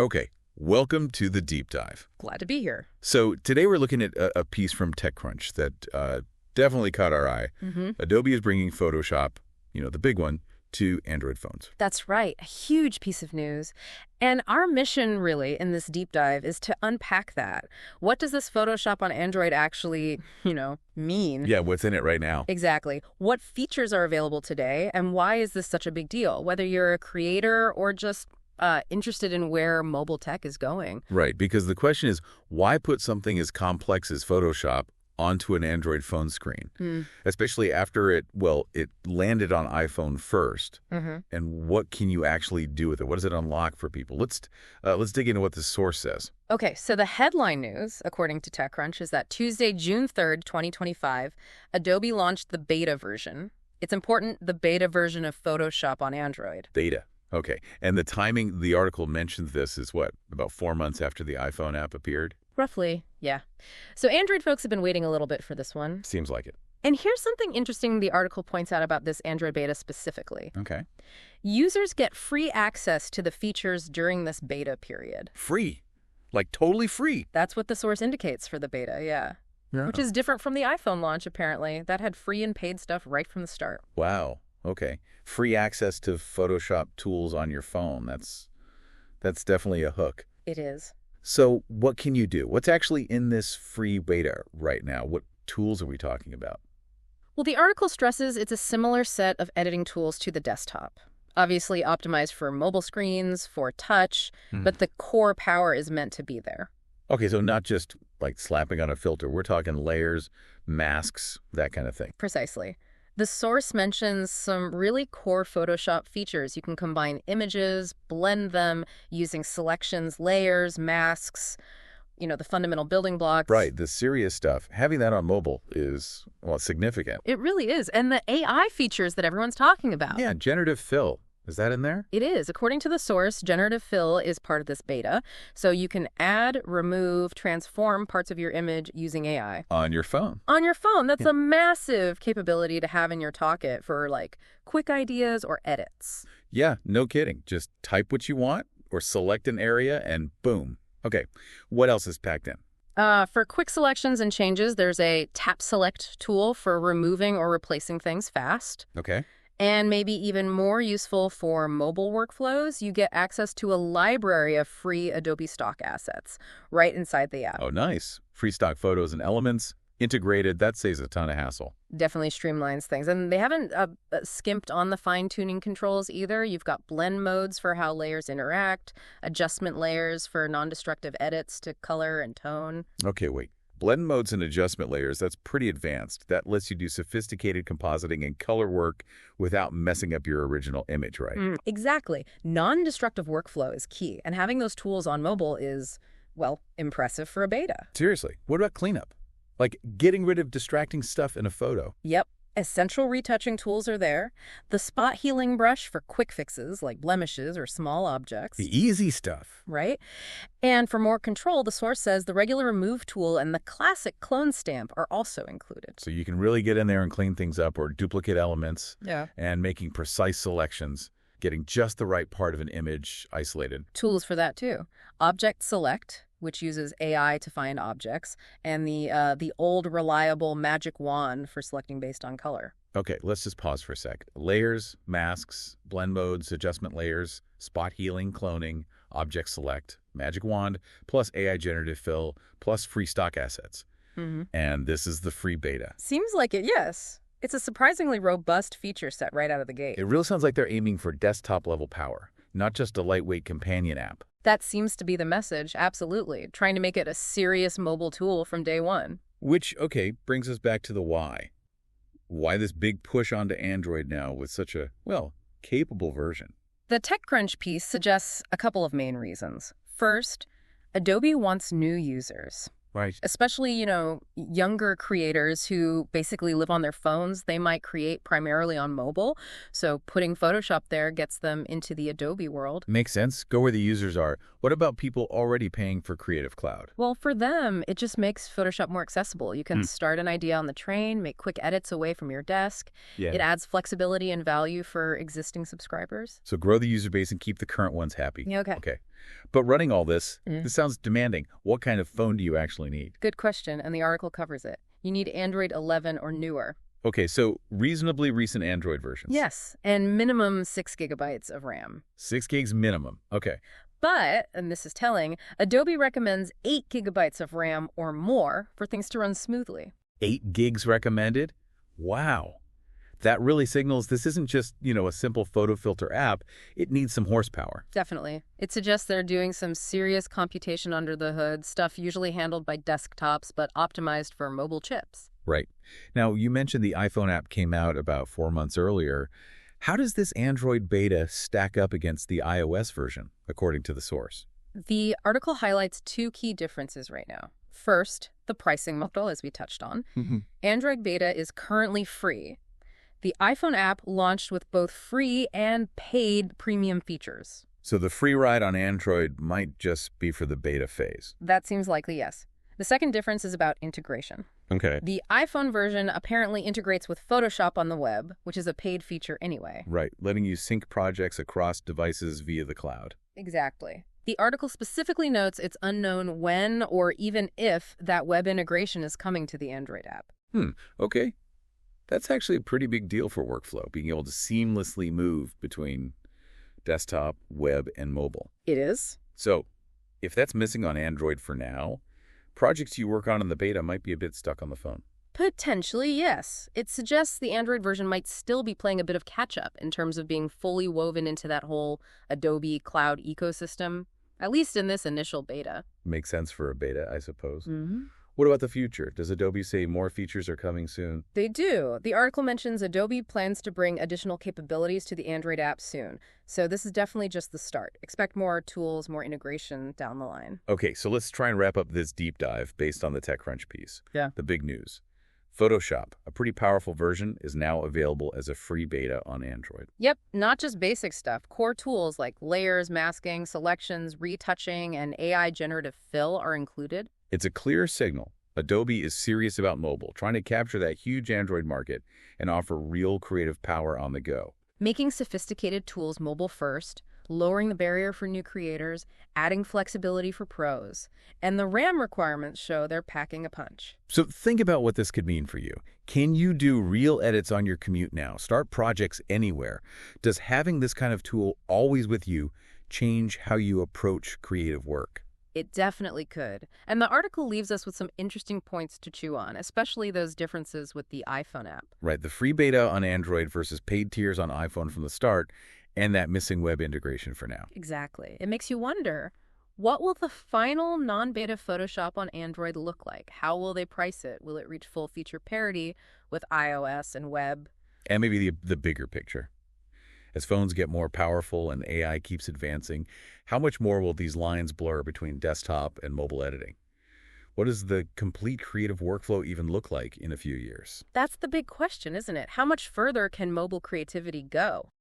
Okay, welcome to the deep dive. Glad to be here. So today we're looking at a piece from TechCrunch that definitely caught our eye. Adobe is bringing Photoshop, the big one, to Android phones. That's right. A huge piece of news. And our mission, really, in this deep dive is to unpack that. What does this Photoshop on Android actually, mean? Yeah, what's in it right now? Exactly. What features are available today, and why is this such a big deal? Whether you're a creator or just interested in where mobile tech is going. Right, because the question is, why put something as complex as Photoshop onto an Android phone screen, especially after it landed on iPhone first. And what can you actually do with it? What does it unlock for people? Let's dig into what the source says. Okay, so the headline news, according to TechCrunch, is that Tuesday, June 3rd, 2025, Adobe launched the beta version. It's important, the beta version of Photoshop on Android. Beta. Okay. And the timing, the article mentions this is what, about 4 months after the iPhone app appeared? Roughly, yeah. So Android folks have been waiting a little bit for this one. Seems like it. And here's something interesting the article points out about this Android beta specifically. Okay. Users get free access to the features during this beta period. Free? Like totally free? That's what the source indicates for the beta, yeah. Which is different from the iPhone launch, apparently. That had free and paid stuff right from the start. Wow. Okay. Free access to Photoshop tools on your phone. That's definitely a hook. It is. So what can you do? What's actually in this free beta right now? What tools are we talking about? Well, the article stresses it's a similar set of editing tools to the desktop. Obviously optimized for mobile screens, for touch, but the core power is meant to be there. Okay, so not just like slapping on a filter. We're talking layers, masks, that kind of thing. Precisely. The source mentions some really core Photoshop features. You can combine images, blend them using selections, layers, masks, the fundamental building blocks. Right, the serious stuff. Having that on mobile is, significant. It really is. And the AI features that everyone's talking about. Yeah, Generative Fill. Is that in there? It is. According to the source, Generative Fill is part of this beta. So you can add, remove, transform parts of your image using AI. On your phone. On your phone. That's a massive capability to have in your Tocket for quick ideas or edits. Yeah, no kidding. Just type what you want or select an area and boom. Okay, what else is packed in? For quick selections and changes, there's a tap select tool for removing or replacing things fast. Okay. And maybe even more useful for mobile workflows, you get access to a library of free Adobe Stock assets right inside the app. Oh, nice. Free stock photos and elements, integrated, that saves a ton of hassle. Definitely streamlines things. And they haven't skimped on the fine-tuning controls either. You've got blend modes for how layers interact, adjustment layers for non-destructive edits to color and tone. Okay, wait. Blend modes and adjustment layers, that's pretty advanced. That lets you do sophisticated compositing and color work without messing up your original image, right? Exactly. Non-destructive workflow is key, and having those tools on mobile is, impressive for a beta. Seriously, what about cleanup? Like getting rid of distracting stuff in a photo. Yep. Essential retouching tools are there. The spot healing brush for quick fixes like blemishes or small objects. The easy stuff. Right? And for more control, the source says the regular remove tool and the classic clone stamp are also included. So you can really get in there and clean things up or duplicate elements. Yeah. And making precise selections, getting just the right part of an image isolated. Tools for that too. Object select, which uses AI to find objects, and the old reliable magic wand for selecting based on color. Okay, let's just pause for a sec. Layers, masks, blend modes, adjustment layers, spot healing, cloning, object select, magic wand, plus AI generative fill, plus free stock assets. And this is the free beta. Seems like it, yes. It's a surprisingly robust feature set right out of the gate. It really sounds like they're aiming for desktop-level power, not just a lightweight companion app. That seems to be the message, absolutely. Trying to make it a serious mobile tool from day one. Which, okay, brings us back to the why. Why this big push onto Android now with such a, capable version? The TechCrunch piece suggests a couple of main reasons. First, Adobe wants new users. Right. Especially, younger creators who basically live on their phones. They might create primarily on mobile. So putting Photoshop there gets them into the Adobe world. Makes sense. Go where the users are. What about people already paying for Creative Cloud? Well, for them, it just makes Photoshop more accessible. You can start an idea on the train, make quick edits away from your desk. Yeah. It adds flexibility and value for existing subscribers. So grow the user base and keep the current ones happy. Yeah, okay. Okay. But running all this sounds demanding. What kind of phone do you actually need? Good question, and the article covers it. You need Android 11 or newer. Okay, so reasonably recent Android versions. Yes, and minimum 6 gigabytes of RAM. 6 gigs minimum. Okay. But, and this is telling, Adobe recommends 8 gigabytes of RAM or more for things to run smoothly. 8 gigs recommended? Wow. That really signals this isn't just, a simple photo filter app. It needs some horsepower. Definitely. It suggests they're doing some serious computation under the hood, stuff usually handled by desktops but optimized for mobile chips. Right. Now, you mentioned the iPhone app came out about 4 months earlier. How does this Android beta stack up against the iOS version, according to the source? The article highlights 2 key differences right now. First, the pricing model, as we touched on. Android beta is currently free. The iPhone app launched with both free and paid premium features. So the free ride on Android might just be for the beta phase. That seems likely, yes. The second difference is about integration. Okay. The iPhone version apparently integrates with Photoshop on the web, which is a paid feature anyway. Right, letting you sync projects across devices via the cloud. Exactly. The article specifically notes it's unknown when or even if that web integration is coming to the Android app. Okay. That's actually a pretty big deal for workflow, being able to seamlessly move between desktop, web, and mobile. It is? So, if that's missing on Android for now, projects you work on in the beta might be a bit stuck on the phone. Potentially, yes. It suggests the Android version might still be playing a bit of catch-up in terms of being fully woven into that whole Adobe cloud ecosystem, at least in this initial beta. Makes sense for a beta, I suppose. What about the future? Does Adobe say more features are coming soon? They do. The article mentions Adobe plans to bring additional capabilities to the Android app soon. So this is definitely just the start. Expect more tools, more integration down the line. Okay, so let's try and wrap up this deep dive based on the TechCrunch piece. Yeah. The big news. Photoshop, a pretty powerful version, is now available as a free beta on Android. Yep, not just basic stuff. Core tools like layers, masking, selections, retouching, and AI Generative Fill are included. It's a clear signal. Adobe is serious about mobile, trying to capture that huge Android market and offer real creative power on the go. Making sophisticated tools mobile first, lowering the barrier for new creators, adding flexibility for pros. And the RAM requirements show they're packing a punch. So think about what this could mean for you. Can you do real edits on your commute now? Start projects anywhere? Does having this kind of tool always with you change how you approach creative work? It definitely could. And the article leaves us with some interesting points to chew on, especially those differences with the iPhone app. Right, the free beta on Android versus paid tiers on iPhone from the start, and that missing web integration for now. Exactly. It makes you wonder, what will the final non-beta Photoshop on Android look like? How will they price it? Will it reach full feature parity with iOS and web? And maybe the bigger picture. As phones get more powerful and AI keeps advancing, how much more will these lines blur between desktop and mobile editing? What does the complete creative workflow even look like in a few years? That's the big question, isn't it? How much further can mobile creativity go?